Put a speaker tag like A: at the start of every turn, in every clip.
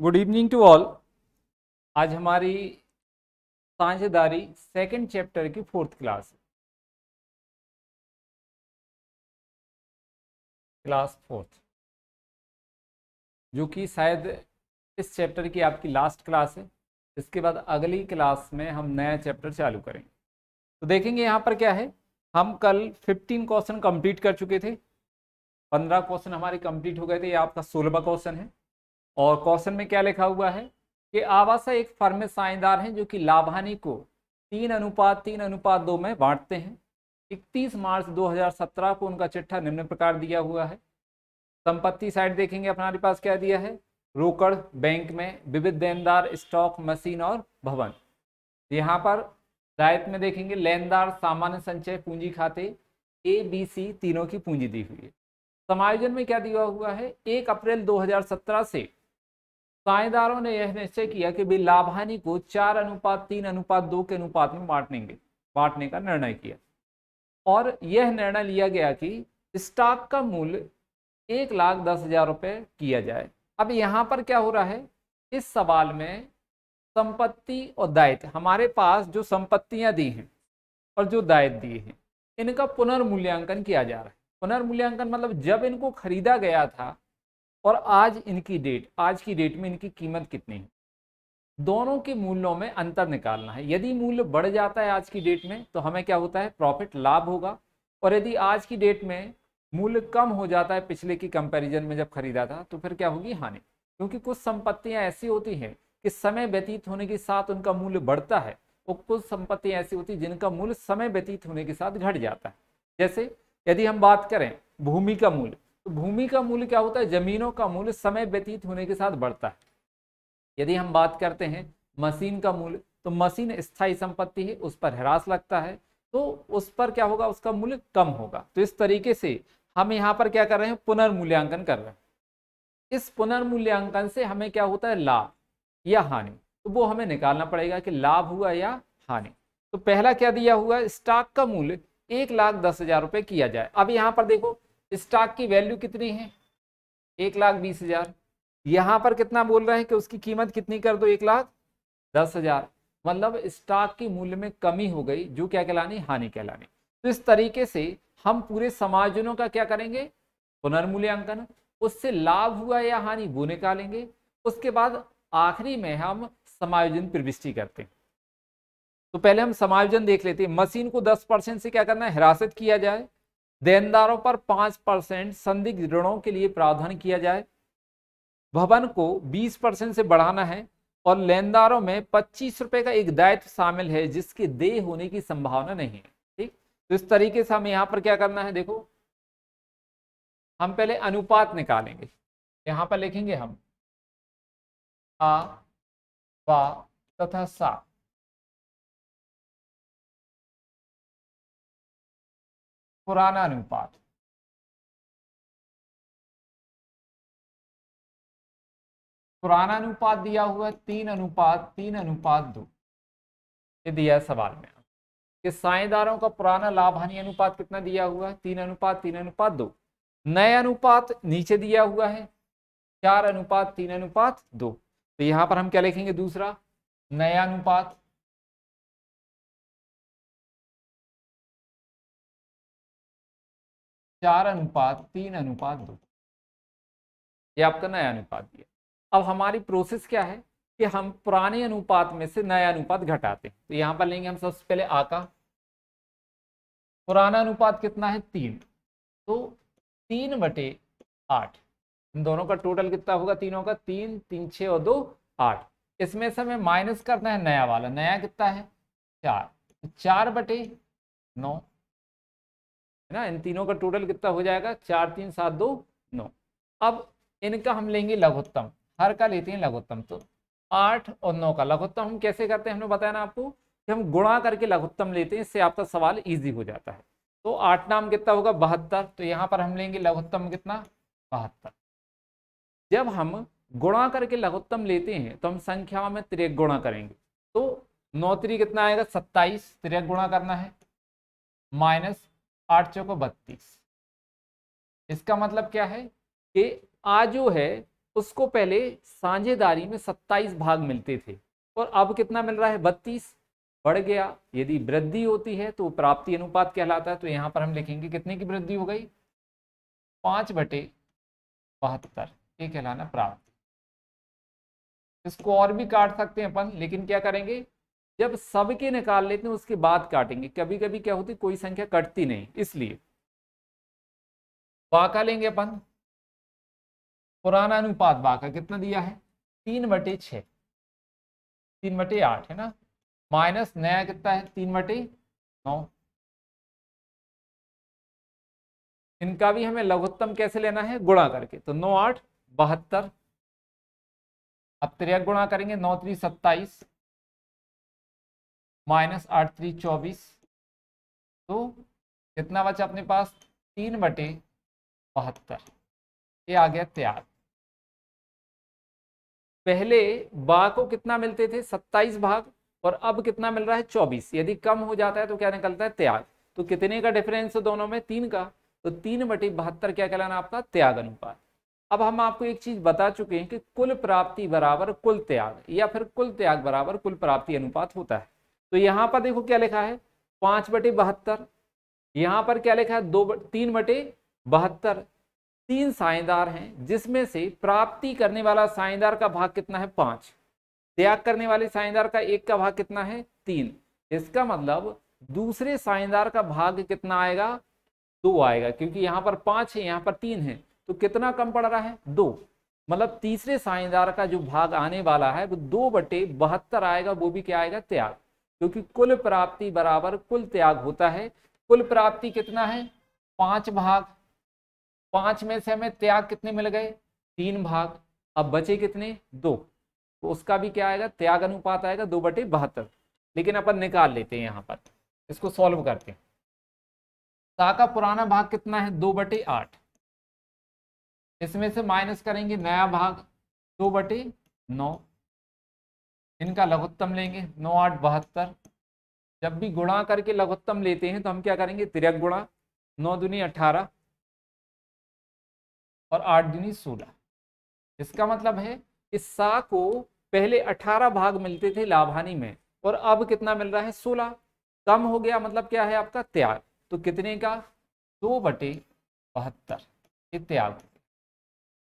A: Good evening to all. आज हमारी साझेदारी सेकंड चैप्टर की फोर्थ क्लास है, क्लास फोर्थ, जो कि शायद इस चैप्टर की आपकी लास्ट क्लास है। इसके बाद अगली क्लास में हम नया चैप्टर चालू करेंगे। तो देखेंगे यहाँ पर क्या है। हम कल 15 क्वेश्चन कंप्लीट कर चुके थे, 15 क्वेश्चन हमारे कंप्लीट हो गए थे। ये आपका 16वां क्वेश्चन है। और क्वेश्चन में क्या लिखा हुआ है कि आवासा एक फर्म में साझेदार हैं जो कि लाभ हानि को 3:3:2 में बांटते हैं। 31 मार्च 2017 को उनका चिट्ठा निम्न प्रकार दिया हुआ है। संपत्ति साइड देखेंगे, हमारे पास क्या दिया है, रोकड़ बैंक में, विविध देनदार, स्टॉक, मशीन और भवन। यहाँ पर दायित्व में देखेंगे लेनदार सामान्य संचय पूंजी खाते ABC तीनों की पूंजी दी हुई है। समायोजन में क्या दिया हुआ है, 1 अप्रैल 2017 से साझेदारों ने यह निश्चय किया कि वे लाभ हानि को 4:3:2 के अनुपात में बांटने का निर्णय किया। और यह निर्णय लिया गया कि स्टॉक का मूल्य 1,10,000 रुपये किया जाए। अब यहाँ पर क्या हो रहा है, इस सवाल में संपत्ति और दायित्व, हमारे पास जो संपत्तियां दी हैं और जो दायित्व दिए हैं, इनका पुनर्मूल्यांकन किया जा रहा है। पुनर्मूल्यांकन मतलब जब इनको खरीदा गया था और आज की डेट में इनकी कीमत कितनी है, दोनों के मूल्यों में अंतर निकालना है। यदि मूल्य बढ़ जाता है आज की डेट में तो हमें क्या होता है, प्रॉफिट, लाभ होगा। और यदि आज की डेट में मूल्य कम हो जाता है पिछले की कंपैरिजन में जब खरीदा था, तो फिर क्या होगी, हानि। क्योंकि कुछ संपत्तियां ऐसी होती हैं कि समय व्यतीत होने के साथ उनका मूल्य बढ़ता है, और कुछ संपत्तियां ऐसी होती हैं जिनका मूल्य समय व्यतीत होने के साथ घट जाता है। जैसे यदि हम बात करें भूमि का मूल्य, तो भूमि का मूल्य क्या होता है, जमीनों का मूल्य समय व्यतीत होने के साथ बढ़ता है। यदि हम बात करते हैं मशीन का मूल्य, तो मशीन स्थायी संपत्ति है, उस पर ह्रास लगता है, तो उस पर क्या होगा, उसका मूल्य कम होगा। तो इस तरीके से हम यहाँ पर क्या कर रहे हैं, पुनर्मूल्यांकन कर रहे हैं। इस पुनर्मूल्यांकन से हमें क्या होता है, लाभ या हानि, तो वो हमें निकालना पड़ेगा कि लाभ हुआ या हानि। तो पहला क्या दिया हुआ है, स्टॉक का मूल्य 1,10,000 रुपये किया जाए। अब यहाँ पर देखो स्टॉक की वैल्यू कितनी है, 1,20,000। यहाँ पर कितना बोल रहे हैं कि उसकी कीमत कितनी कर दो, 1,10,000। मतलब स्टॉक की मूल्य में कमी हो गई, जो क्या कहलानी, हानि कहलानी। तो इस तरीके से हम पूरे समायोजनों का क्या करेंगे, पुनर्मूल्यांकन। उससे लाभ हुआ या हानि वो निकालेंगे। उसके बाद आखिरी में हम समायोजन प्रविष्टि करते हैं। तो पहले हम समायोजन देख लेते हैं। मशीन को 10% से क्या करना है, हिरासत किया जाए। देनदारों पर 5% संदिग्ध ऋणों के लिए प्रावधान किया जाए। भवन को 20% से बढ़ाना है। और लेनदारों में 25 रुपए का एक दायित्व शामिल है जिसके देय होने की संभावना नहीं है। ठीक, तो इस तरीके से हम यहाँ पर क्या करना है, देखो हम पहले अनुपात निकालेंगे। यहाँ पर लिखेंगे हम आ, वा तथा सा। पुराना अनुपात, पुराना अनुपात दिया हुआ है 3:3:2। ये दिया है सवाल में कि साझेदारों का पुराना लाभ हानि अनुपात कितना दिया हुआ है, 3:3:2। नया अनुपात नीचे दिया हुआ है 4:3:2। तो यहां पर हम क्या लिखेंगे, दूसरा नया अनुपात, चार अनुपात 3:2। ये आपका नया अनुपात दिया। अब हमारी प्रोसेस क्या है कि हम पुराने अनुपात में से नया अनुपात घटाते हैं। तो यहां पर लेंगे हम सबसे पहले आ का पुराना अनुपात कितना है, 3, तो 3/8। इन दोनों का टोटल कितना होगा, तीनों का 3, 3, 6 और 2, 8। इसमें से हमें माइनस करना है नया वाला। नया कितना है, 4, 4/9 है ना। इन तीनों का टोटल कितना हो जाएगा, 4, 3, 7, 2, 9। अब इनका हम लेंगे लघुत्तम, हर का लेते हैं लघुत्तम। तो 8 और 9 का लघुत्तम हम कैसे करते हैं, हमने बताया ना आपको कि हम गुणा करके लघुत्तम लेते हैं, इससे आपका सवाल इजी हो जाता है। तो 8 नाम कितना होगा, 72। तो यहाँ पर हम लेंगे लघुत्तम कितना, 72। जब हम गुणा करके लघुत्तम लेते हैं तो हम संख्याओं में तिर्यक गुणा करेंगे। तो 9 3 कितना आएगा, 27, तिर्यक गुणा करना है, माइनस 8 चौको 32। इसका मतलब क्या है कि आ जो है उसको पहले साझेदारी में 27 भाग मिलते थे और अब कितना मिल रहा है 32, बढ़ गया। यदि वृद्धि होती है तो प्राप्ति अनुपात कहलाता है। तो यहाँ पर हम लिखेंगे कितने की वृद्धि हो गई, 5/72, ये कहलाना प्राप्ति। इसको और भी काट सकते हैं अपन, लेकिन क्या करेंगे, जब सबके निकाल लेते हैं उसके बाद काटेंगे। कभी कभी क्या होती, कोई संख्या कटती नहीं, इसलिए बाका लेंगे अपन। पुराना अनुपात बाका कितना दिया है, 3/6, 3/8 है ना, माइनस नया कितना है 3/9। इनका भी हमें लघुत्तम कैसे लेना है, गुणा करके। तो 9 8 72, अब त्रियक गुणा करेंगे, 9 3 27, माइनस 8 3 24, तो कितना बचा अपने पास, 3/72, ये आ गया त्याग। पहले बा को कितना मिलते थे, 27 भाग, और अब कितना मिल रहा है 24। यदि कम हो जाता है तो क्या निकलता है, त्याग। तो कितने का डिफरेंस है दोनों में, 3 का। तो 3/72 क्या कहलाना आपका, त्याग अनुपात। अब हम आपको एक चीज बता चुके हैं कि कुल प्राप्ति बराबर कुल त्याग, या फिर कुल त्याग बराबर कुल प्राप्ति अनुपात होता है। तो यहाँ पर देखो क्या लिखा है, 5/72, यहाँ पर क्या लिखा है, 3/72। 3 साझेदार हैं, जिसमें से प्राप्ति करने वाला साझेदार का भाग कितना है, 5। त्याग करने वाले साझेदार का 1 का भाग कितना है, 3। इसका मतलब दूसरे साझेदार का भाग कितना आएगा, 2 आएगा, क्योंकि यहाँ पर 5 है, यहाँ पर 3 है, तो कितना कम पड़ रहा है, 2। मतलब तीसरे साझेदार का जो भाग आने वाला है वो 2/72 आएगा, वो भी क्या आएगा, त्याग। क्योंकि कुल प्राप्ति बराबर कुल त्याग होता है। कुल प्राप्ति कितना है, 5 भाग, 5 में से हमें त्याग कितने मिल गए, 3 भाग, अब बचे कितने, 2। तो उसका भी क्या आएगा, त्याग अनुपात आएगा 2/72। लेकिन अपन निकाल लेते हैं, यहाँ पर इसको सॉल्व करते हैं। ता का पुराना भाग कितना है, 2/8, इसमें से माइनस करेंगे नया भाग 2/9, इनका लघुत्तम लेंगे, 9 8 72। जब भी गुणा करके लघुत्तम लेते हैं तो हम क्या करेंगे, तिर्यक गुणा, 9 दूनी 18 और 8 दूनी 16। इसका मतलब है इस सा को पहले 18 भाग मिलते थे लाभानी में, और अब कितना मिल रहा है, 16। कम हो गया, मतलब क्या है आपका, त्याग। तो कितने का, 2/72, ये त्याग।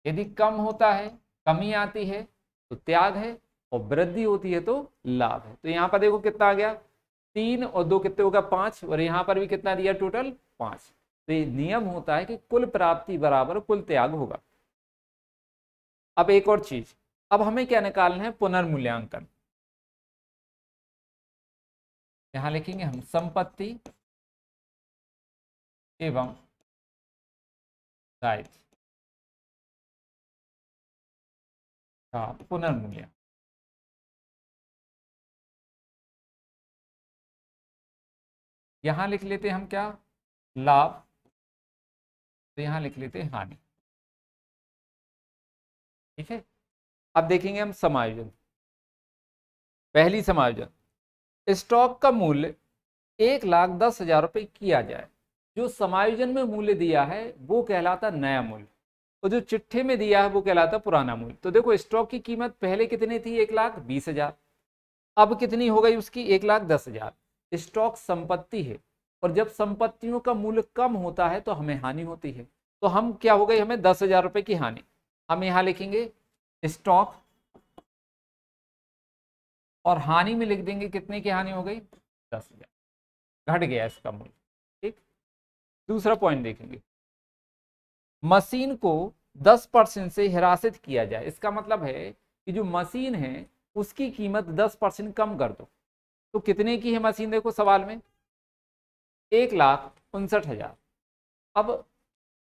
A: यदि कम होता है, कमी आती है तो त्याग है, और वृद्धि होती है तो लाभ है। तो यहाँ पर देखो कितना आ गया, 3 और 2 कितने होगा, 5, और यहाँ पर भी कितना दिया, टोटल 5। तो ये नियम होता है कि कुल प्राप्ति बराबर कुल त्याग होगा। अब एक और चीज, अब हमें क्या निकालना है, पुनर्मूल्यांकन। यहां लिखेंगे हम संपत्ति एवं दायित्व का पुनर्मूल्यांकन। यहां लिख लेते हैं हम क्या, लाभ, तो यहां लिख लेते हैं हानि। ठीक है, अब देखेंगे हम समायोजन। पहली समायोजन, स्टॉक का मूल्य 1,10,000 रुपये किया जाए। जो समायोजन में मूल्य दिया है वो कहलाता नया मूल्य, और जो चिट्ठे में दिया है वो कहलाता पुराना मूल्य। तो देखो स्टॉक की कीमत पहले कितनी थी, 1,20,000, अब कितनी हो गई उसकी, 1,10,000। स्टॉक संपत्ति है, और जब संपत्तियों का मूल्य कम होता है तो हमें हानि होती है। तो हम क्या हो गई, हमें 10,000 रुपये की हानि। हम यहाँ लिखेंगे स्टॉक, और हानि में लिख देंगे कितने की हानि हो गई, 10,000, घट गया इसका मूल्य। ठीक, दूसरा पॉइंट देखेंगे, मशीन को 10% से हिरासत किया जाए। इसका मतलब है कि जो मशीन है उसकी कीमत 10% कम कर दो। तो कितने की है मशीन, देखो सवाल में 1,59,000। अब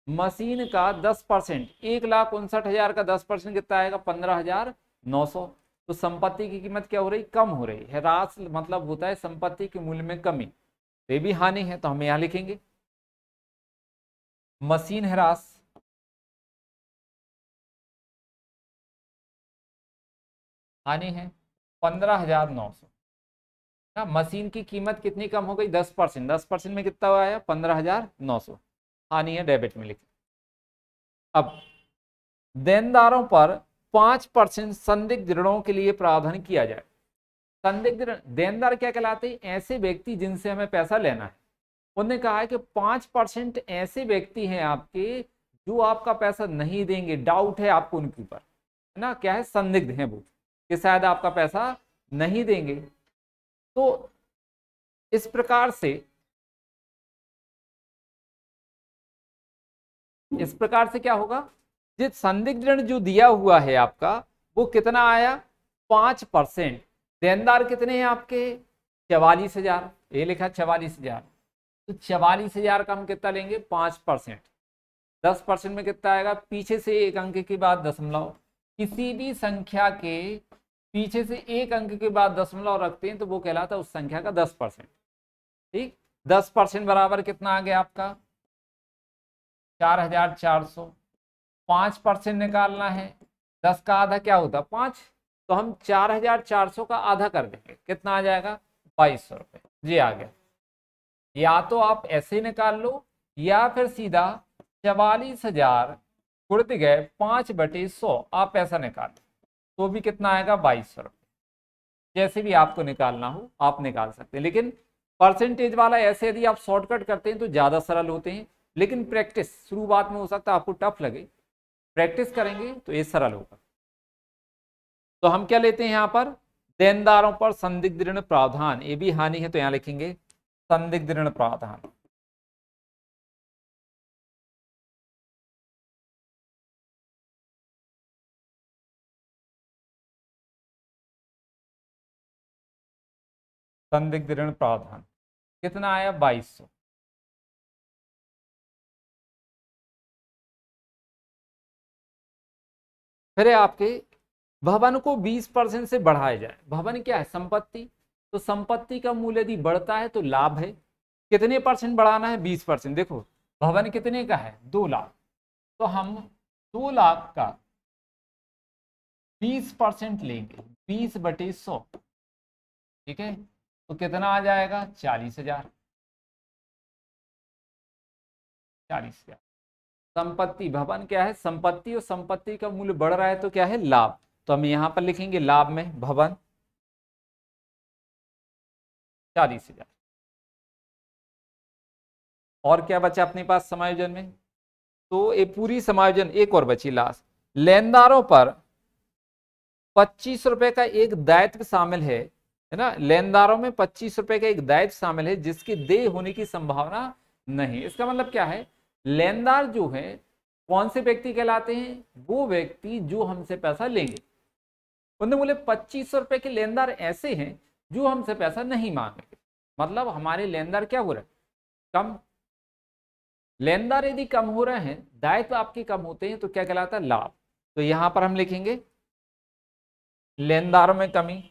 A: मशीन का 10%, 1,59,000 का 10% कितना आएगा, 15,900। तो संपत्ति की कीमत क्या हो रही, कम हो रही है। ह्रास मतलब होता है संपत्ति के मूल्य में कमी, ये भी हानि है। तो हम यहां लिखेंगे मशीन ह्रास, हानि है 15,900। ना, मशीन की कीमत कितनी कम हो गई, 10%, 10% में कितना आया, 15,900, हानि है, डेबिट में लिखे। अब देनदारों पर 5% संदिग्ध ऋणों के लिए प्रावधान किया जाए। संदिग्ध देनदार क्या कहलाते हैं? ऐसे व्यक्ति जिनसे हमें पैसा लेना है। उन्होंने कहा है कि 5% ऐसे व्यक्ति हैं आपके जो आपका पैसा नहीं देंगे, डाउट है आपको उनके ऊपर, है ना, क्या है, संदिग्ध हैं वो कि शायद आपका पैसा नहीं देंगे। तो इस प्रकार से क्या होगा, जिस संदिग्ध ऋण जो दिया हुआ है आपका वो कितना आया, 5%। देनदार कितने हैं आपके, 44,000, ये लिखा 44,000। तो 44,000 का हम कितना लेंगे, 5%। 10% में कितना आएगा, पीछे से एक अंक के बाद दशमलव, किसी भी संख्या के पीछे से एक अंक के बाद दशमलव रखते हैं तो वो कहलाता है उस संख्या का 10%। ठीक, 10% बराबर कितना आ गया आपका, 4,400। 5% निकालना है, 10 का आधा क्या होता है, 5। तो हम 4,400 का आधा कर देंगे, कितना आ जाएगा, 2200 रुपये। जी आ गया। या तो आप ऐसे निकाल लो या फिर सीधा 44,000 गुणित गए 5/100 आप ऐसा निकाल लो तो भी कितना आएगा, 2200 रुपये। जैसे भी आपको निकालना हो आप निकाल सकते हैं, लेकिन परसेंटेज वाला ऐसे यदि आप शॉर्टकट करते हैं तो ज़्यादा सरल होते हैं। लेकिन प्रैक्टिस शुरुआत में हो सकता है आपको टफ लगे, प्रैक्टिस करेंगे तो ये सरल होगा। तो हम क्या लेते हैं यहाँ पर, देनदारों पर संदिग्ध ऋण प्रावधान, ये भी हानि है तो यहाँ लिखेंगे संदिग्ध ऋण प्रावधान। संदिग्ध ऋण प्रावधान कितना आया, 2200। फिर आपके भवन को 20% से बढ़ाया जाए। भवन क्या है, संपत्ति। तो संपत्ति का मूल्य यदि बढ़ता है तो लाभ है। कितने परसेंट बढ़ाना है, 20%। देखो भवन कितने का है, 2 लाख, तो हम 2 लाख का 20% लेंगे, 20/100। ठीक है, तो कितना आ जाएगा, 40,000। 40,000। संपत्ति, भवन क्या है, संपत्ति, और संपत्ति का मूल्य बढ़ रहा है तो क्या है, लाभ। तो हम यहां पर लिखेंगे लाभ में भवन 40,000। और क्या बचा अपने पास समायोजन में, तो ये पूरी समायोजन एक और बची लास्ट। लेनदारों पर 25 रुपए का एक दायित्व शामिल है ना, लेनदारों में 25 रुपए का एक दायित्व शामिल है जिसके देय होने की संभावना नहीं। इसका मतलब क्या है, लेनदार जो है कौन से व्यक्ति कहलाते हैं, वो व्यक्ति जो हमसे पैसा लेंगे। उन्होंने बोले 25 रुपए के लेनदार ऐसे हैं जो हमसे पैसा नहीं मांगेंगे, मतलब हमारे लेनदार क्या हो रहे हैं, कम। लेनदार यदि कम हो रहे हैं, दायित्व आपके कम होते हैं तो क्या कहलाता है, लाभ। तो यहां पर हम लिखेंगे लेनदारों में कमी,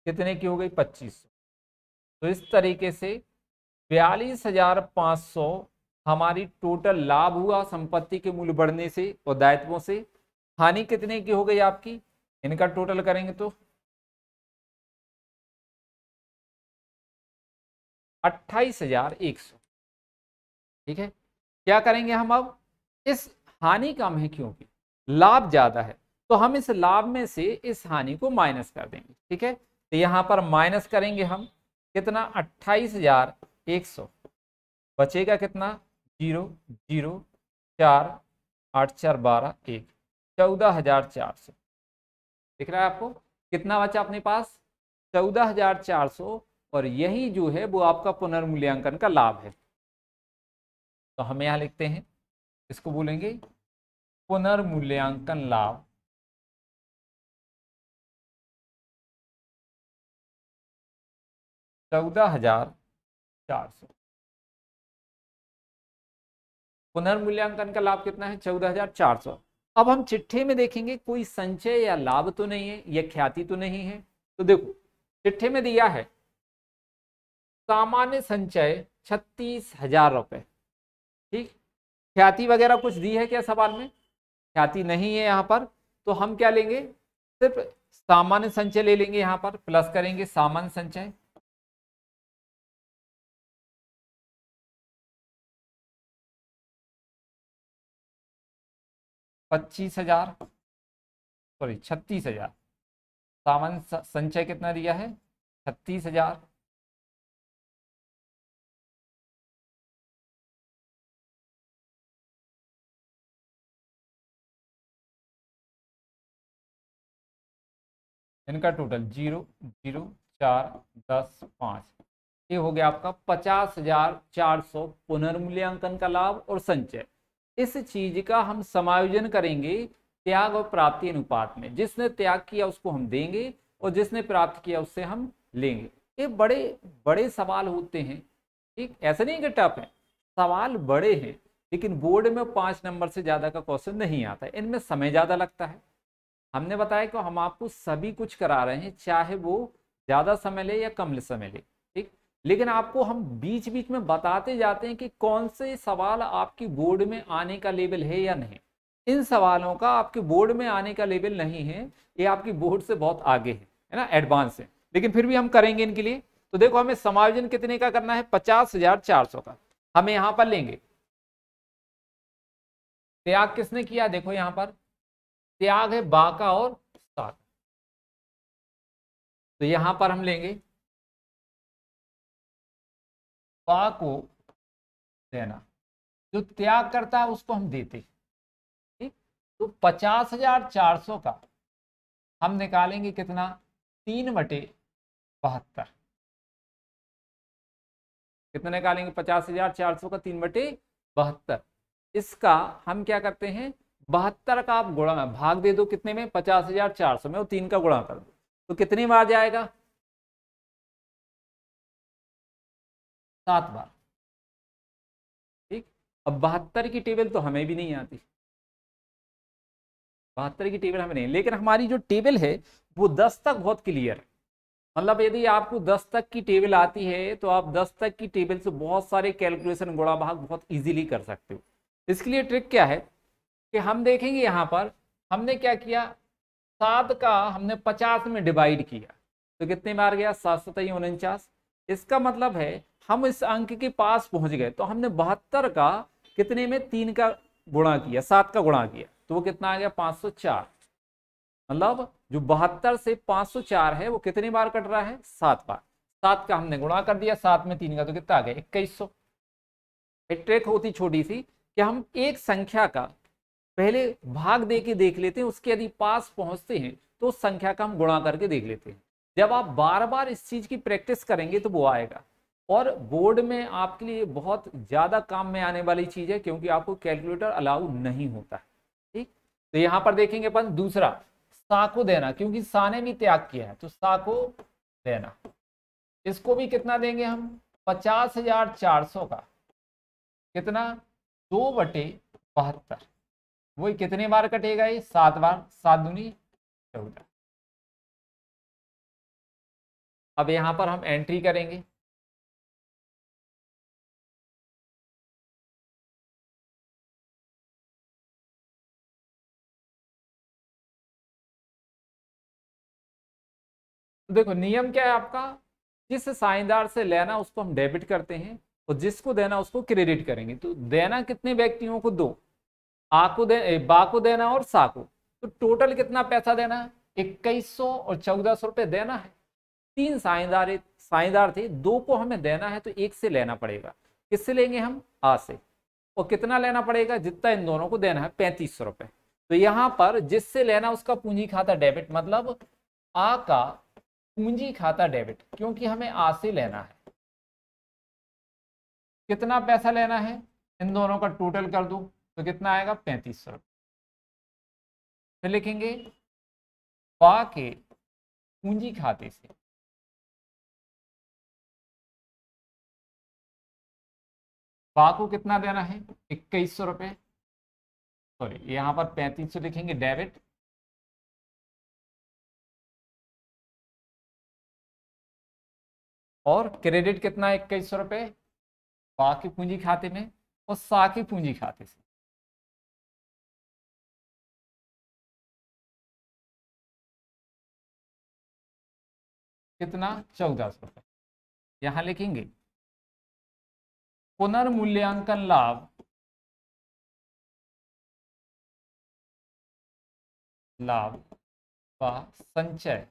A: कितने की हो गई, 2500। तो इस तरीके से 42,500 हमारी टोटल लाभ हुआ संपत्ति के मूल्य बढ़ने से और दायित्वों से। हानि कितने की हो गई आपकी, इनका टोटल करेंगे तो 28,100। ठीक है, क्या करेंगे हम अब, इस हानि कम है क्योंकि लाभ ज्यादा है, तो हम इस लाभ में से इस हानि को माइनस कर देंगे। ठीक है, तो यहां पर माइनस करेंगे हम, कितना, 28,100। बचेगा कितना, 0 0 4 8 4 12 1, 14,400। दिख रहा है आपको कितना बचा अपने पास, 14,400। और यही जो है वो आपका पुनर्मूल्यांकन का लाभ है। तो हम यहां लिखते हैं, इसको बोलेंगे पुनर्मूल्यांकन लाभ। $14,400। पुनर्मूल्यांकन का लाभ कितना है, 14,400। अब हम चिट्ठे में देखेंगे कोई संचय या लाभ तो नहीं है या ख्याति तो नहीं है। तो देखो चिट्ठे में दिया है सामान्य संचय 36,000 रुपए। ठीक, ख्याति वगैरह कुछ दी है क्या सवाल में, ख्याति नहीं है यहाँ पर। तो हम क्या लेंगे, सिर्फ सामान्य संचय ले लेंगे, यहाँ पर प्लस करेंगे सामान्य संचय। 25,000, सॉरी 36,000। सामान्य संचय कितना दिया है? 36,000। इनका टोटल 0 0 4 10 5, ये हो गया आपका 50,400 पुनर्मूल्यांकन का लाभ और संचय। इस चीज का हम समायोजन करेंगे त्याग और प्राप्ति अनुपात में। जिसने त्याग किया उसको हम देंगे और जिसने प्राप्त किया उससे हम लेंगे। ये बड़े बड़े सवाल होते हैं, ठीक, ऐसा नहीं कि टफ है, सवाल बड़े हैं, लेकिन बोर्ड में 5 नंबर से ज्यादा का क्वेश्चन नहीं आता है, इनमें समय ज्यादा लगता है। हमने बताया कि हम आपको सभी कुछ करा रहे हैं, चाहे वो ज्यादा समय ले या कम समय ले, ठीक, लेकिन आपको हम बीच बीच में बताते जाते हैं कि कौन से सवाल आपकी बोर्ड में आने का लेवल है या नहीं। इन सवालों का आपके बोर्ड में आने का लेवल नहीं है, ये आपकी बोर्ड से बहुत आगे है ना, एडवांस है, लेकिन फिर भी हम करेंगे इनके लिए। तो देखो हमें समायोजन कितने का करना है? 50,400 का हमें यहां पर लेंगे। त्याग किसने किया? देखो यहां पर त्याग है बाका और साक, तो यहां पर हम लेंगे बा को देना, जो त्याग करता है उसको हम देते, ठीक। तो 50,400 का हम निकालेंगे कितना? 3/72। कितना निकालेंगे? 50,400 का 3/72। इसका हम क्या करते हैं, 72 का आप गुणा भाग दे दो कितने में? 50,400 में, और 3 का गुणा कर दो, तो कितनी बार जाएगा? 7 बार, ठीक। अब 72 की टेबल तो हमें भी नहीं आती, 72 की टेबल हमें नहीं, लेकिन हमारी जो टेबल है वो 10 तक बहुत क्लियर है। मतलब यदि आपको 10 तक की टेबल आती है तो आप 10 तक की टेबल से बहुत सारे कैलकुलेशन गुणा भाग बहुत इजीली कर सकते हो। इसके लिए ट्रिक क्या है कि हम देखेंगे यहां पर हमने क्या किया, 7 का हमने 50 में डिवाइड किया, तो कितने में आ गया? 7 7 49। इसका मतलब है हम इस अंक के पास पहुंच गए, तो हमने 72 का कितने में? 3 का गुणा किया, 7 का गुणा किया, तो वो कितना आ गया? 504। मतलब जो 72 से 504 है वो कितनी बार कट रहा है? 7 बार। 7 का हमने गुणा कर दिया 7 में 3 का, तो कितना आ गया? 2100। एक ट्रिक होती छोटी सी कि हम एक संख्या का पहले भाग दे के देख लेते हैं, उसके यदि पास पहुंचते हैं तो उस संख्या का हम गुणा करके देख लेते हैं। जब आप बार बार इस चीज की प्रैक्टिस करेंगे तो वो आएगा, और बोर्ड में आपके लिए बहुत ज्यादा काम में आने वाली चीज है, क्योंकि आपको कैलकुलेटर अलाउ नहीं होता है, ठीक। तो यहां पर देखेंगे अपन दूसरा, सा को देना, क्योंकि सा ने भी त्याग किया है, तो सा को देना, इसको भी कितना देंगे हम? 50,400 का कितना? 2/72। वही कितने बार कटेगा? ये 7 बार, 7 दूनी 14। अब यहां पर हम एंट्री करेंगे, तो देखो नियम क्या है आपका, जिस साझेदार से लेना उसको हम डेबिट करते हैं और जिसको देना उसको क्रेडिट करेंगे। तो देना कितने व्यक्तियों को? 2। बा को देना और सा को, तो टोटल कितना पैसा देना है? 2100 और 1400 रुपये देना है। 3 साझेदार थे, 2 को हमें देना है, तो 1 से लेना पड़ेगा। किससे लेंगे हम? आ से। और कितना लेना पड़ेगा? जितना इन दोनों को देना है, 3500 रुपये। तो यहां पर जिससे लेना उसका पूंजी खाता डेबिट, मतलब आ का पूंजी खाता डेबिट, क्योंकि हमें आ से लेना है। कितना पैसा लेना है? इन दोनों का टोटल कर दो, तो कितना आएगा? 3500 रुपये। फिर लिखेंगे बा के पूंजी खाते से बा को कितना देना है? 2100 रुपये, सॉरी यहां पर 3500 लिखेंगे डेबिट, और क्रेडिट कितना है? 2100 रुपये बा की पूंजी खाते में और सा की पूंजी खाते से। कितना? 1400 रुपये। यहां लिखेंगे पुनर्मूल्यांकन लाभ लाभ व संचय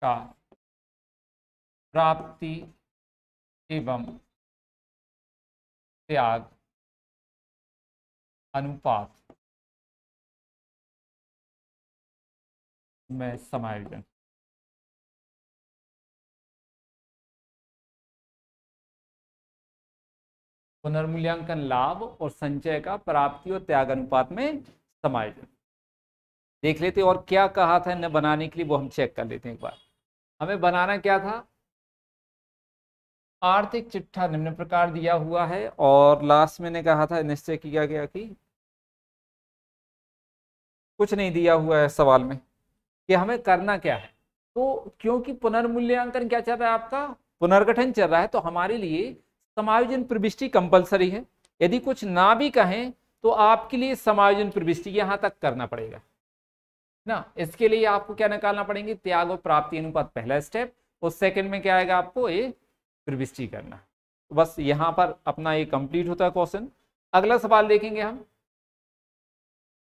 A: का प्राप्ति एवं त्याग अनुपात में समायोजन। पुनर्मूल्यांकन लाभ और संचय का प्राप्ति और त्याग अनुपात में समायोजन देख लेते। और क्या कहा था इन्हें बनाने के लिए वो हम चेक कर लेते हैं एक बार। हमें बनाना क्या था, आर्थिक चिट्ठा निम्न प्रकार दिया हुआ है और लास्ट मैंने कहा था निश्चय किया गया कि कुछ नहीं दिया हुआ है सवाल में कि हमें करना क्या है। तो क्योंकि पुनर्मूल्यांकन क्या चल रहा है, आपका पुनर्गठन चल रहा है, तो हमारे लिए समायोजन प्रविष्टि कंपलसरी है। यदि कुछ ना भी कहें तो आपके लिए समायोजन प्रविष्टि यहां तक करना पड़ेगा ना। इसके लिए आपको क्या निकालना पड़ेंगे, त्याग और प्राप्ति अनुपात पहला स्टेप, और सेकंड में क्या आएगा, आपको ये प्रविष्टि करना। तो बस यहां पर अपना ये कंप्लीट होता है क्वेश्चन। अगला सवाल देखेंगे हम,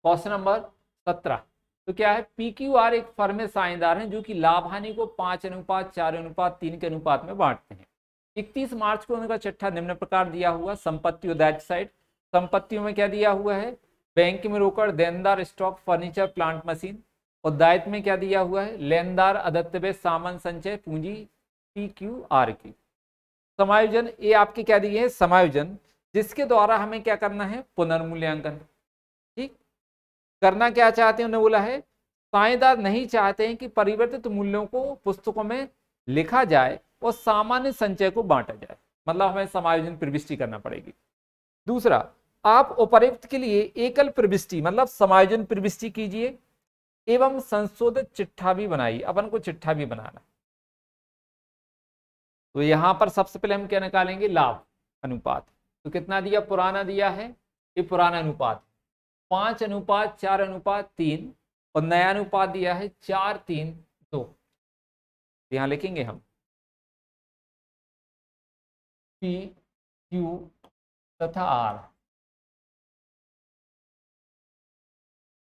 A: क्वेश्चन नंबर 17। तो क्या है, PQR एक फर्म में साझेदार हैं जो कि लाभ हानि को 5:4:3 के अनुपात में बांटते हैं। 31 मार्च को उनका चिट्ठा निम्न प्रकार दिया हुआ। संपत्ति और दायित्व साइड, संपत्तियों में क्या दिया हुआ है, बैंक में रोकड़, देनदार स्टॉक, फर्नीचर, प्लांट, मशीन, और दायित्व में क्या दिया हुआ है, लेनदार, अदत्तव्य, सामान, संचय, पूंजी, PQR की। समायोजन ये आपके क्या दिए है, समायोजन, जिसके द्वारा हमें क्या करना है, पुनर्मूल्यांकन। ठीक, करना क्या चाहते हैं, उन्होंने बोला है साझेदार नहीं चाहते हैं कि परिवर्तित मूल्यों को पुस्तकों में लिखा जाए और सामान्य संचय को बांटा जाए, मतलब हमें समायोजन प्रविष्टि करना पड़ेगी। दूसरा, आप उपर्युक्त के लिए एकल प्रविष्टि मतलब समायोजन प्रविष्टि कीजिए एवं संशोधित चिट्ठा भी बनाइए। अपन को चिट्ठा भी बनाना। तो यहां पर सबसे पहले हम क्या निकालेंगे, लाभ अनुपात। तो कितना दिया, पुराना दिया है, ये पुराना अनुपात 5:4:3, और नया अनुपात दिया है 4:3:2। यहां लिखेंगे हम P, Q तथा R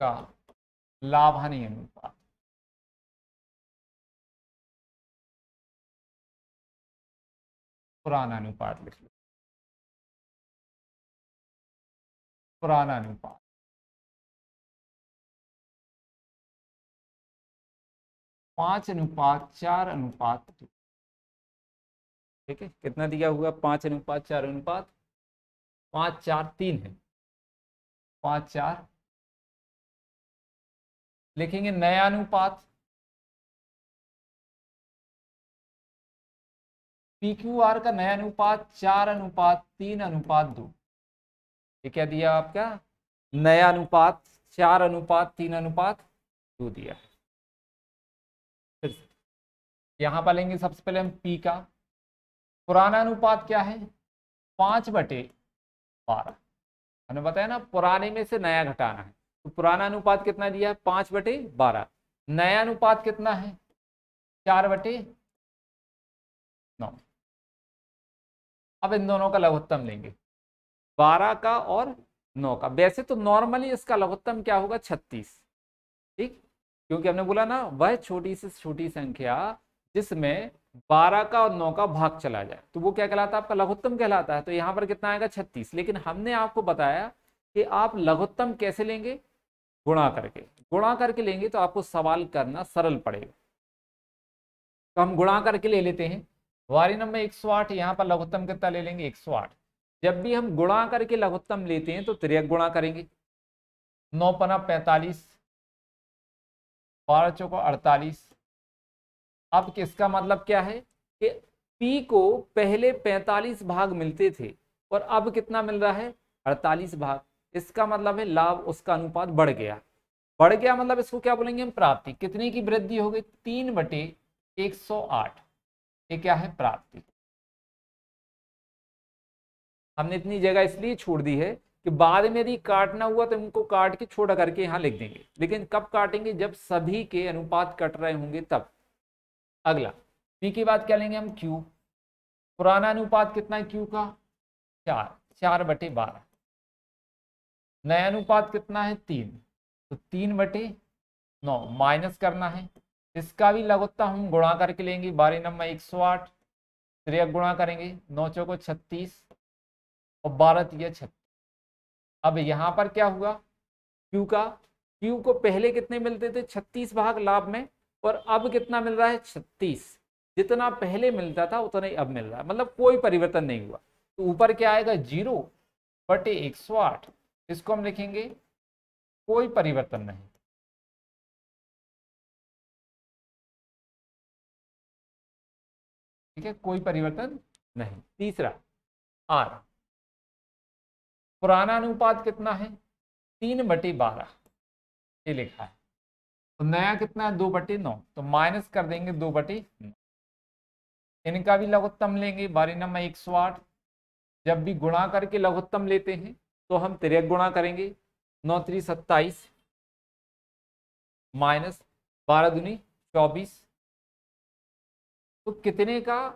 A: का लाभ हानि अनुपात। पुराना अनुपात लिख लो, पुराना अनुपात 5:4:2। ठीक है, कितना दिया हुआ, 5:4:5, 5:4:3 है, 5:4। लिखेंगे नया अनुपात PQR का नया अनुपात 4:3:2। ये क्या दिया आपका, नया अनुपात 4:3:2 दिया। फिर यहां पर लेंगे सबसे पहले हम P का। पुराना अनुपात क्या है, 5/12। हमने बताया ना पुराने में से नया घटाना है। तो पुराना अनुपात कितना दिया है, 5/12। नया अनुपात कितना है, 4/9। अब इन दोनों का लघुत्तम लेंगे, 12 का और 9 का। वैसे तो नॉर्मली इसका लघुत्तम क्या होगा, 36। ठीक, क्योंकि हमने बोला ना वह छोटी से छोटी संख्या जिसमें 12 का और 9 का भाग चला जाए तो वो क्या कहलाता है, आपका लघुत्तम कहलाता है। तो यहाँ पर कितना आएगा, 36। लेकिन हमने आपको बताया कि आप लघुत्तम कैसे लेंगे, गुणा करके। गुणा करके लेंगे तो आपको सवाल करना सरल पड़ेगा। तो हम गुणा करके ले लेते हैं। वारी नंबर 108, यहाँ पर लघुत्तम कितना ले लेंगे, 108। जब भी हम गुणा करके लघुत्तम लेते हैं तो तिर्यक गुणा करेंगे। 9×5 45, 12×4 48। अब किसका मतलब क्या है कि P को पहले 45 भाग मिलते थे और अब कितना मिल रहा है, 48 भाग। इसका मतलब है लाभ उसका अनुपात बढ़ गया। बढ़ गया मतलब इसको क्या बोलेंगे हम, प्राप्ति। कितने की वृद्धि हो गई, 3/108। ये क्या है, प्राप्ति। हमने इतनी जगह इसलिए छोड़ दी है कि बाद में यदि काटना हुआ तो इनको काट के छोटा करके यहां लिख देंगे। लेकिन कब काटेंगे, जब सभी के अनुपात कट रहे होंगे तब। अगला P के बाद क्या लेंगे हम, Q। पुराना अनुपात कितना है Q का, 4/12। नया अनुपात कितना है 3, तो 3/9 माइनस करना है। इसका भी लघुत्तम हम गुणा करके लेंगे, 12 108, तिर्यक गुणा करेंगे, 9 चौको 36 और 12 तिया 36। अब यहाँ पर क्या हुआ, क्यू का, क्यू को पहले कितने मिलते थे 36 भाग लाभ में, और अब कितना मिल रहा है 36। जितना पहले मिलता था उतना ही अब मिल रहा है, मतलब कोई परिवर्तन नहीं हुआ। तो ऊपर क्या आएगा 0/108, इसको हम लिखेंगे कोई परिवर्तन नहीं। ठीक है, कोई परिवर्तन नहीं। तीसरा आर, पुराना अनुपात कितना है 3/12, ये लिखा है। तो नया कितना है 2/9, तो माइनस कर देंगे 2/9। इनका भी लघुत्तम लेंगे, 12 108। जब भी गुणा करके लघुत्तम लेते हैं तो हम तिर्यक गुणा करेंगे, 9 3 27 माइनस 12 दूनी 24। तो कितने का,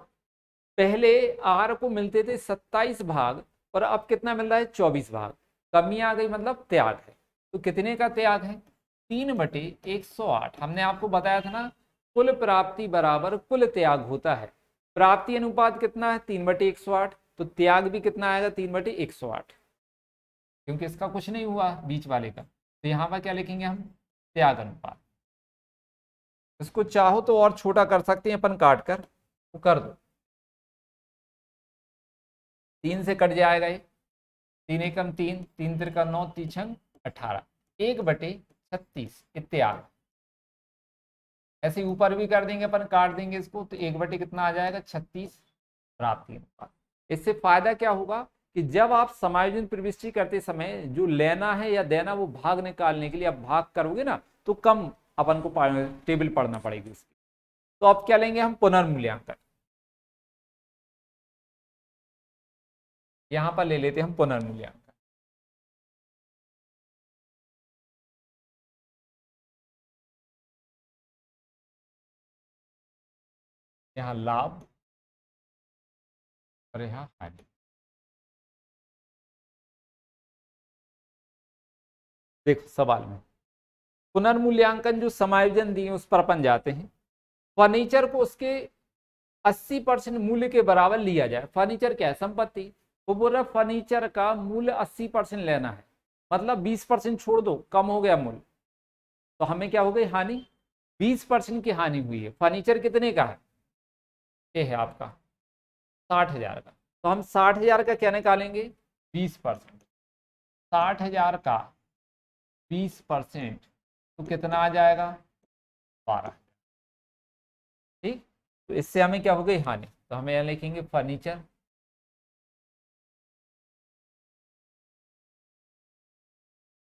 A: पहले आर को मिलते थे 27 भाग और अब कितना मिल रहा है 24 भाग, कमी आ गई मतलब त्याग है। तो कितने का त्याग है 3/108। हमने आपको बताया था ना, कुल प्राप्ति बराबर कुल त्याग होता है। प्राप्ति अनुपात कितना है 3/108, तो त्याग भी कितना आएगा 3/108, क्योंकि इसका कुछ नहीं हुआ बीच वाले का। तो यहाँ पर क्या लिखेंगे हम, त्याग अनुपात। इसको चाहो तो और छोटा कर सकते हैं अपन, काट कर तो कर दो, 3 से कट जाएगा ये, 3 एकम 3, 3 तिरका 9, 3 छंग 18, 1/36 त्याग। ऐसे ऊपर भी कर देंगे अपन, काट देंगे इसको, तो 1/ कितना आ जाएगा 36 प्राप्ति अनुपात। इससे फायदा क्या होगा कि जब आप समायोजन प्रविष्टि करते समय जो लेना है या देना, वो भाग निकालने के लिए आप भाग करोगे ना, तो कम अपन को टेबल पढ़ना पड़ेगी इसकी। तो अब क्या लेंगे हम, पुनर्मूल्यांकन। यहां पर ले लेते हैं हम पुनर्मूल्यांकन। यहाँ लाभ और यहाँ हानि। देखो सवाल में पुनर्मूल्यांकन जो समायोजन दिए उस पर अपन जाते हैं। फर्नीचर को उसके 80% मूल्य के बराबर लिया जाए। फर्नीचर क्या है, संपत्ति। वो बोल रहा है फर्नीचर का मूल्य 80% लेना है, मतलब 20% छोड़ दो, कम हो गया मूल्य, तो हमें क्या हो गई हानि, 20% की हानि हुई है। फर्नीचर कितने का है, ये है आपका 60,000 का, तो हम 60,000 का क्या निकालेंगे 20%। 60,000 का 20% तो कितना आ जाएगा 12। ठीक, तो इससे हमें क्या हो गई हानि, तो हमें यहाँ लिखेंगे फर्नीचर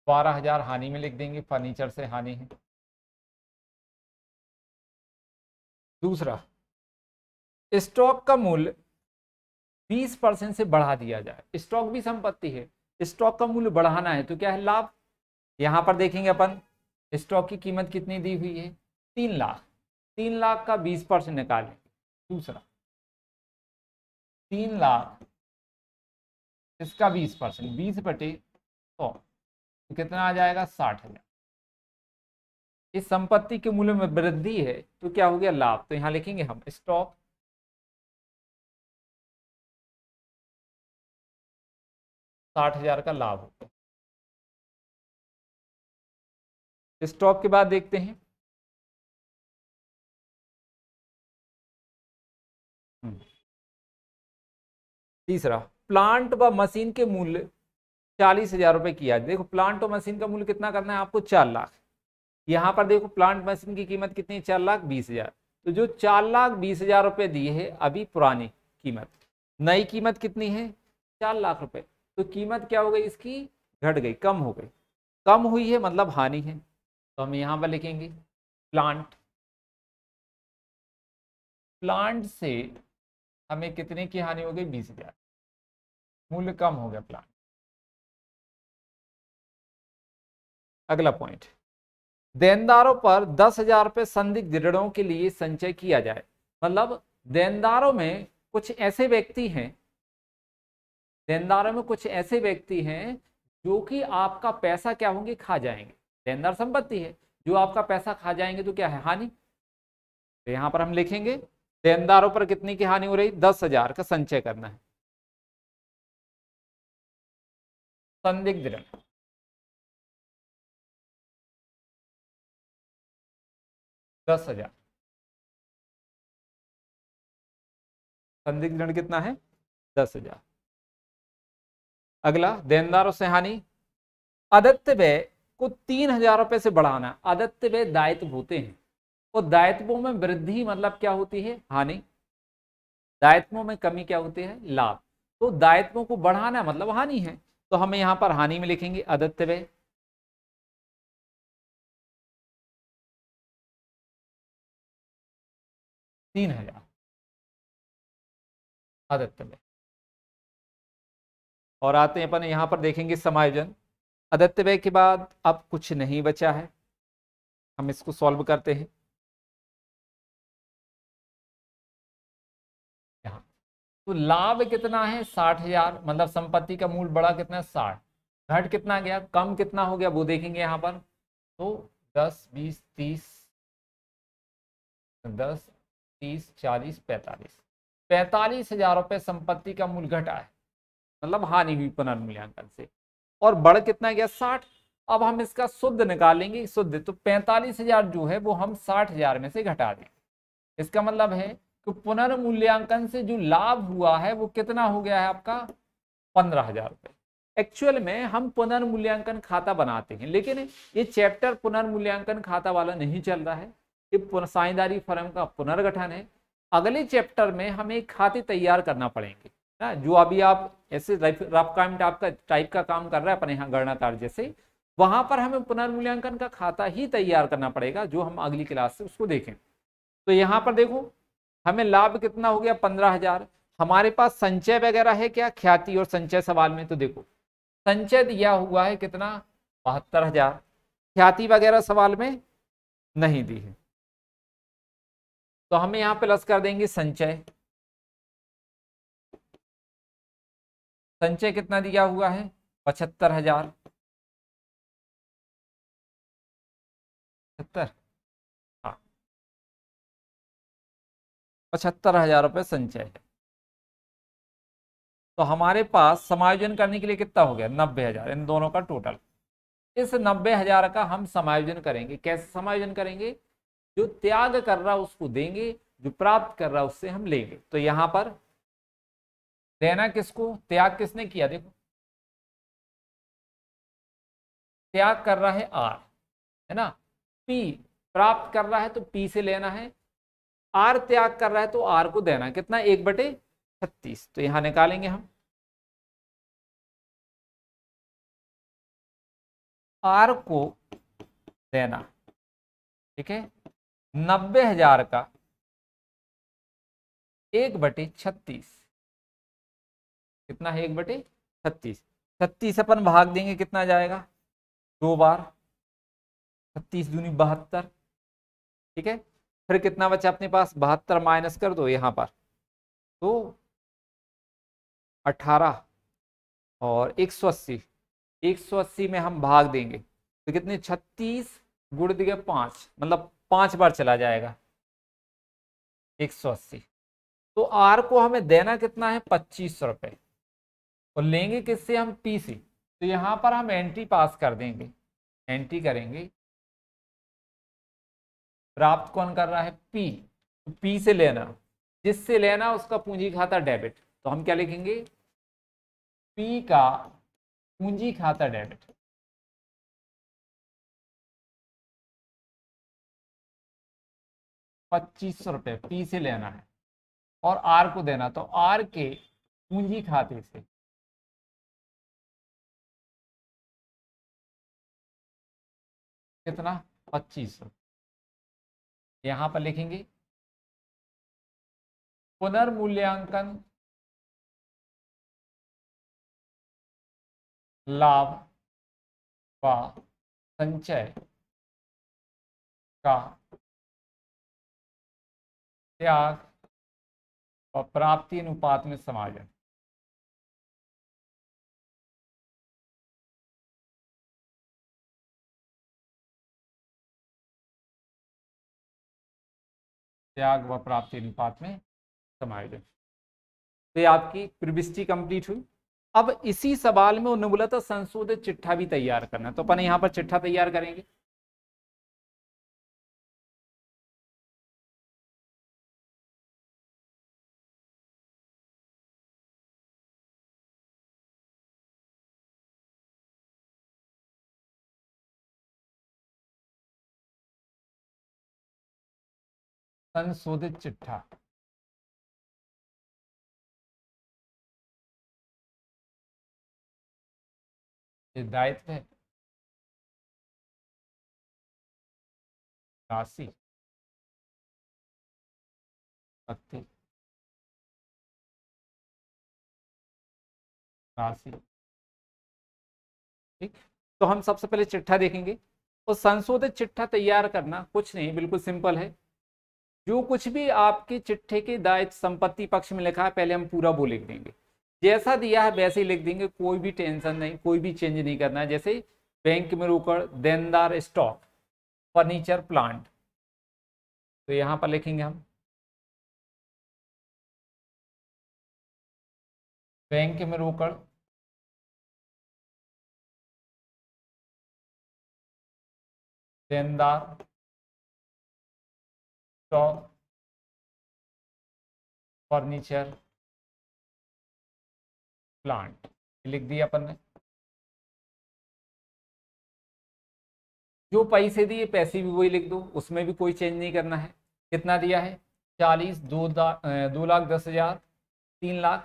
A: 12,000 हानि में लिख देंगे, फर्नीचर से हानि है। दूसरा, स्टॉक का मूल्य 20% से बढ़ा दिया जाए। स्टॉक भी संपत्ति है, स्टॉक का मूल्य बढ़ाना है तो क्या है लाभ। यहां पर देखेंगे अपन, स्टॉक की कीमत कितनी दी हुई है 3 लाख, 3 लाख का 20% निकालेंगे। दूसरा 3 लाख, इसका 20%, 20/100 तो कितना आ जाएगा 60,000। इस संपत्ति के मूल्य में वृद्धि है तो क्या हो गया लाभ। तो यहां लिखेंगे हम स्टॉक 60,000 का लाभ होगा। स्टॉक के बाद देखते हैं तीसरा, प्लांट व मशीन के मूल्य 40,000 रुपए किया। देखो प्लांट और मशीन का मूल्य कितना करना है आपको 4 लाख। यहाँ पर देखो प्लांट मशीन की कीमत कितनी है 4,20,000। तो जो 4,20,000 रुपए दिए है अभी पुरानी कीमत, नई कीमत कितनी है 4 लाख रुपए। तो कीमत क्या हो गई इसकी, घट गई, कम हो गई। कम हुई है मतलब हानि है, तो हम यहाँ पर लिखेंगे प्लांट। प्लांट से हमें कितने की हानि हो गई 20,000, मूल्य कम हो गया प्लांट। अगला पॉइंट, देनदारों पर 10,000 रुपये संदिग्ध ऋणों के लिए संचय किया जाए। मतलब देनदारों में कुछ ऐसे व्यक्ति हैं, देनदारों में कुछ ऐसे व्यक्ति हैं जो कि आपका पैसा क्या होंगे, खा जाएंगे। देनदार संपत्ति है, जो आपका पैसा खा जाएंगे तो क्या है, हानि। तो यहां पर हम लिखेंगे देनदारों पर कितनी की हानि हो रही, 10,000 का संचय करना है। संदिग्ध ऋण, दस हजार। संदिग्ध ऋण कितना है, 10,000। अगला देनदारों से हानि, आदित्य व्यय को 3,000 रुपए से बढ़ाना। आदित्य व्यय दायित्व होते हैं और दायित्वों में वृद्धि मतलब क्या होती है, हानि। दायित्वों में कमी क्या होती है, लाभ। तो दायित्वों को बढ़ाना मतलब हानि है, तो हमें यहां पर हानि में लिखेंगे आदित्य व्यय। 3,000 आदित्य व्यय। और आते हैं अपन यहां पर देखेंगे समायोजन। आदित्य व्यय के बाद अब कुछ नहीं बचा है, हम इसको सॉल्व करते हैं। यहाँ तो लाभ कितना है, 60,000, मतलब संपत्ति का मूल बढ़ा कितना है, 60। घट कितना गया, कम कितना हो गया वो देखेंगे यहाँ पर। तो 10, 20, 30, 10, 30, 40, 45, 45,000 रुपए संपत्ति का मूल घटा है, मतलब हानि हुई पुनर्मूल्यांकन से। और बढ़ कितना गया, 60। अब हम इसका शुद्ध निकालेंगे, शुद्ध तो 45,000 जो है वो हम 60,000 में से घटा दें। इसका मतलब है कि पुनर्मूल्यांकन से जो लाभ हुआ है वो कितना हो गया है आपका, 15,000 रुपए। एक्चुअल में हम पुनर्मूल्यांकन खाता बनाते हैं, लेकिन ये चैप्टर पुनर्मूल्यांकन खाता वाला नहीं चल रहा है, ये साझेदारी फर्म का पुनर्गठन है। अगले चैप्टर में हमें एक खाते तैयार करना पड़ेंगे ना, जो अभी आप ऐसे रफ टाइप का काम कर रहे हैं अपने यहाँ गणना कार्य जैसे, वहां पर हमें पुनर्मूल्यांकन का खाता ही तैयार करना पड़ेगा, जो हम अगली क्लास से उसको देखें। तो यहाँ पर देखो हमें लाभ कितना हो गया, 15,000। हमारे पास संचय वगैरह है क्या, ख्याति और संचय सवाल में, तो देखो संचय दिया हुआ है कितना, 72,000। ख्याति वगैरह सवाल में नहीं दी है, तो हमें यहाँ प्लस कर देंगे संचय। संचय कितना दिया हुआ है, 75,000। 75, हाँ 75,000 रुपये संचय है। तो हमारे पास समायोजन करने के लिए कितना हो गया, 90,000, इन दोनों का टोटल। इस 90,000 का हम समायोजन करेंगे, कैसे समायोजन करेंगे, जो त्याग कर रहा उसको देंगे, जो प्राप्त कर रहा उससे हम लेंगे। तो यहां पर देना किसको, त्याग किसने किया, देखो त्याग कर रहा है आर, है ना, पी प्राप्त कर रहा है तो पी से लेना है, आर त्याग कर रहा है तो आर को देना कितना, 1/36। तो यहां निकालेंगे हम, आर को देना, ठीक है, 90,000 का 1/36 कितना है, 1/36। 36 अपन भाग देंगे कितना जाएगा, 2 बार, 36 दूनी 72, ठीक है। फिर कितना बचा अपने पास, 72 माइनस कर दो यहाँ पर, तो 18 और 180, 180 में हम भाग देंगे तो कितने, 36 गुण दिए 5, मतलब 5 बार चला जाएगा 180। तो आर को हमें देना कितना है, 25 रुपए, और लेंगे किससे हम, पी से। तो यहां पर हम एंट्री पास कर देंगे, एंट्री करेंगे, प्राप्त कौन कर रहा है, पी, तो पी से लेना, जिससे लेना उसका पूंजी खाता डेबिट। तो हम क्या लिखेंगे, पी का पूंजी खाता डेबिट, 25 रुपए पी से लेना है, और आर को देना, तो आर के पूंजी खाते से कितना, 25। यहां पर लिखेंगे पुनर्मूल्यांकन लाभ व संचय का त्याग व प्राप्ति अनुपात में समायोजन। त्याग व प्राप्ति अनुपात में समायोजन। तो ये आपकी प्रविष्टि कंप्लीट हुई। अब इसी सवाल में उन्होंने बोला था संशोधित चिट्ठा भी तैयार करना, तो अपन यहाँ पर चिट्ठा तैयार करेंगे। संशोधित चिट्ठा, ये दायित्व है, राशि, शक्ति, राशि। ठीक, तो हम सबसे पहले चिट्ठा देखेंगे। और संशोधित चिट्ठा तैयार करना कुछ नहीं, बिल्कुल सिंपल है। जो कुछ भी आपके चिट्ठे के दायित्व संपत्ति पक्ष में लिखा है पहले हम पूरा वो लिख देंगे, जैसा दिया है वैसे ही लिख देंगे, कोई भी टेंशन नहीं, कोई भी चेंज नहीं करना है। जैसे बैंक में रोकड़, देनदार स्टॉक, फर्नीचर प्लांट, तो यहां पर लिखेंगे हम बैंक में रोकड़, देनदार स्टॉक, फर्नीचर प्लांट, लिख दिया अपन ने। जो पैसे दिए पैसे भी वही लिख दो, उसमें भी कोई चेंज नहीं करना है। कितना दिया है 40, 2,10,000, 3,00,000।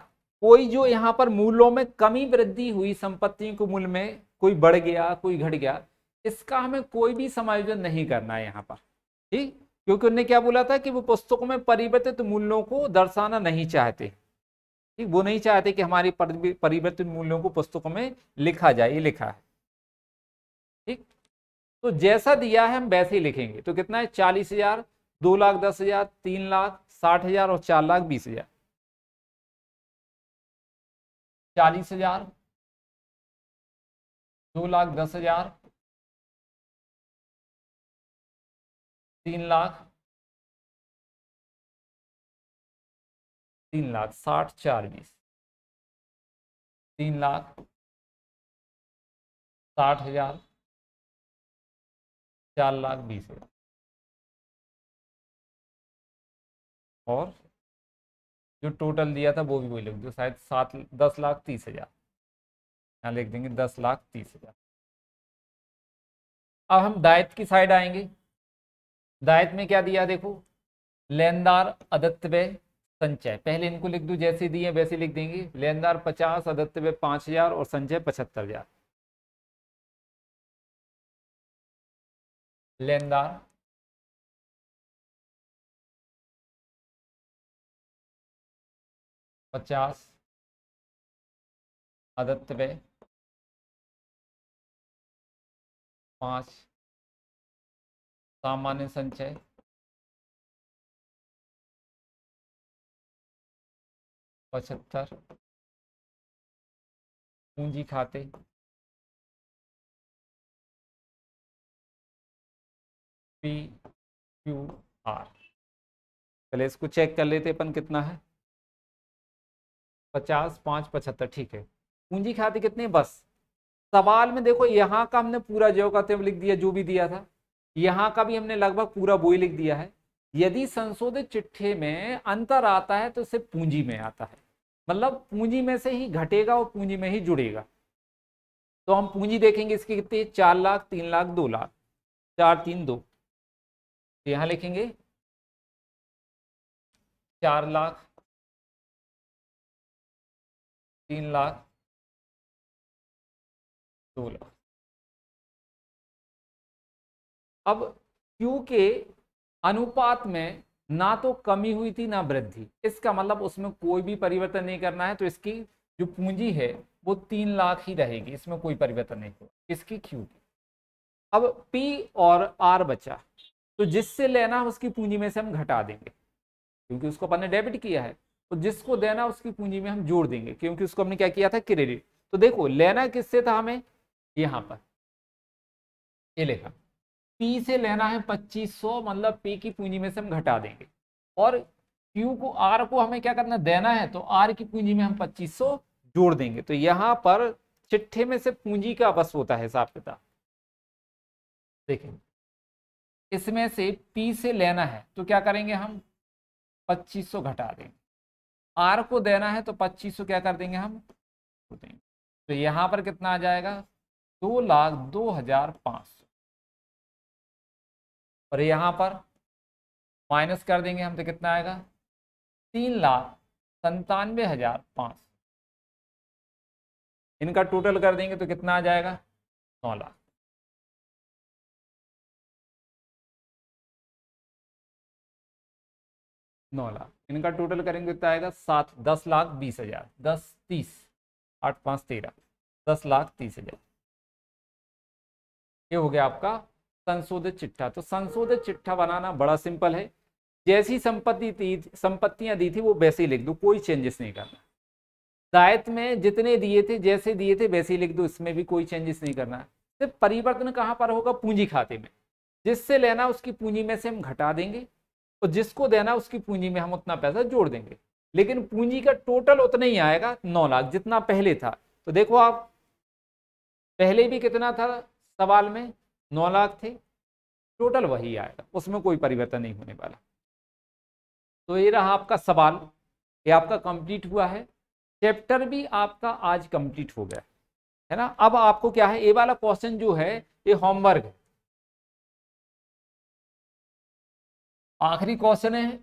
A: कोई जो यहाँ पर मूल्यों में कमी वृद्धि हुई, संपत्तियों के मूल्य में कोई बढ़ गया कोई घट गया, इसका हमें कोई भी समायोजन नहीं करना है यहाँ पर। ठीक, क्योंकि उन्होंने क्या बोला था कि वो पुस्तकों में परिवर्तित मूल्यों को दर्शाना नहीं चाहते। ठीक, वो नहीं चाहते कि हमारी परिवर्तित मूल्यों को पुस्तकों में लिखा जाए, ये लिखा है। ठीक, तो जैसा दिया है हम वैसे ही लिखेंगे। तो कितना है 40,000, 2,10,000, 3,00,000, 60,000 और 4,20,000। 40,000, 2,10,000, 3,00,000, 3,00,000, 60, 4,20, 3,00,000, 60,000, 4,20,000 और जो टोटल दिया था वो भी वही लिख दो, शायद 10,30,000, यहाँ लिख देंगे 10,30,000। अब हम दायित्व की साइड आएंगे। दायित्व में क्या दिया देखो, लेनदार अदत्त व्यय संचय, पहले इनको लिख दो जैसे दिए वैसे लिख देंगे। लेनदार 50, अदत्त व्यय 5,000 और संचय 75,000। लेनदार 50, अदत्त व्यय 5, सामान्य संचय 75, पूंजी खाते PQR। पहले इसको चेक कर लेते अपन कितना है, 50, 5, 75। ठीक है, पूंजी खाते कितने, बस सवाल में देखो यहाँ का हमने पूरा जो का त्यों लिख दिया, जो भी दिया था यहाँ का भी हमने लगभग पूरा वो ही लिख दिया है। यदि संशोधित चिट्ठे में अंतर आता है तो सिर्फ पूंजी में आता है, मतलब पूंजी में से ही घटेगा और पूंजी में ही जुड़ेगा। तो हम पूंजी देखेंगे इसकी कितनी, 4,00,000, 3,00,000, 2,00,000, 4, 3, 2। यहाँ लिखेंगे 4,00,000, 3,00,000, 2,00,000। अब Q के अनुपात में ना तो कमी हुई थी ना वृद्धि, इसका मतलब उसमें कोई भी परिवर्तन नहीं करना है। तो इसकी जो पूंजी है वो 3,00,000 ही रहेगी, इसमें कोई परिवर्तन नहीं होगा इसकी Q की। अब P और R बचा, तो जिससे लेना है उसकी पूंजी में से हम घटा देंगे, क्योंकि उसको अपन ने डेबिट किया है। तो जिसको देना उसकी पूंजी में हम जोड़ देंगे, क्योंकि उसको हमने क्या किया था, क्रेडिट। तो देखो लेना किससे था हमें, यहां पर ये लिखा P से लेना है 2500, मतलब P की पूंजी में से हम घटा देंगे। और क्यू को आर को हमें क्या करना देना है, तो आर की पूंजी में हम 2500 जोड़ देंगे। तो यहां पर चिट्ठे में से पूंजी का बस होता है हिसाब किताब। देखिए इसमें से पी से लेना है तो क्या करेंगे हम 2500 घटा देंगे, आर को देना है तो 2500 क्या कर देंगे हम देंगे। तो यहां पर कितना आ जाएगा 2,02,500 और यहां पर माइनस कर देंगे हम तो कितना आएगा 3,97,500। इनका टोटल कर देंगे तो कितना आ जाएगा 9 लाख। इनका टोटल करेंगे कितना आएगा 10,20,000, 10 30 8 5 13 10,30,000। ये हो गया आपका संशोधित चिट्ठा। तो संशोधित चिट्ठा बनाना बड़ा सिंपल है, जैसी संपत्तियां दी थी वो वैसे ही लिख दो, कोई चेंजेस नहीं करना। दायित्व में जितने दिए थे जैसे दिए थे वैसे ही लिख दो, इसमें भी कोई चेंजेस नहीं करना है। सिर्फ परिवर्तन कहाँ पर होगा पूंजी खाते में, जिससे लेना उसकी पूंजी में से हम घटा देंगे और जिसको देना उसकी पूंजी में हम उतना पैसा जोड़ देंगे, लेकिन पूंजी का टोटल उतना ही आएगा 9 लाख जितना पहले था। तो देखो आप पहले भी कितना था सवाल में 9 लाख थे, टोटल वही आएगा, उसमें कोई परिवर्तन नहीं होने वाला। तो ये रहा आपका सवाल, ये आपका कंप्लीट हुआ है। चैप्टर भी आपका आज कंप्लीट हो गया है ना। अब आपको क्या है, ये वाला क्वेश्चन जो है ये होमवर्क है, आखिरी क्वेश्चन है।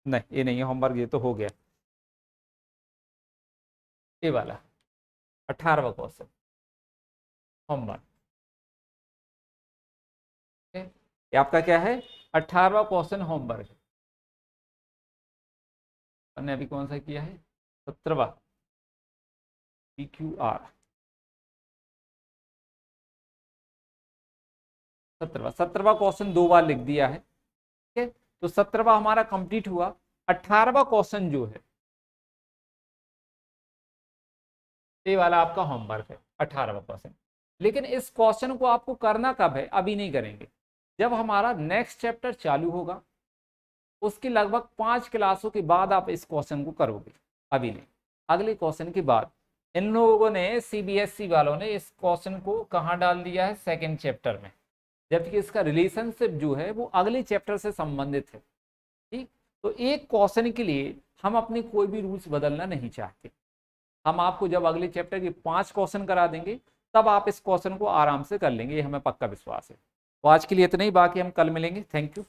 A: नहीं ये नहीं है होमवर्क, ये तो हो गया। ये वाला 18वां क्वेश्चन होमवर्क, ये आपका क्या है 18वां क्वेश्चन होमवर्क है। हमने अभी कौन सा किया है 17वां PQR 17वां क्वेश्चन 2 बार लिख दिया है, ठीक है। तो 17वां हमारा कंप्लीट हुआ। 18वां क्वेश्चन जो है ये वाला आपका होमवर्क है 18वां क्वेश्चन। लेकिन इस क्वेश्चन को आपको करना कब है, अभी नहीं करेंगे, जब हमारा नेक्स्ट चैप्टर चालू होगा उसकी लगभग 5 क्लासों के बाद आप इस क्वेश्चन को करोगे, अभी नहीं, अगले क्वेश्चन के बाद। इन लोगों ने CBSE वालों ने इस क्वेश्चन को कहाँ डाल दिया है सेकेंड चैप्टर में, जबकि इसका रिलेशनशिप जो है वो अगले चैप्टर से संबंधित है, ठीक। तो एक क्वेश्चन के लिए हम अपने कोई भी रूल्स बदलना नहीं चाहते। हम आपको जब अगले चैप्टर के 5 क्वेश्चन करा देंगे तब आप इस क्वेश्चन को आराम से कर लेंगे, ये हमें पक्का विश्वास है। तो आज के लिए इतना ही, बाकी हम कल मिलेंगे। Thank you.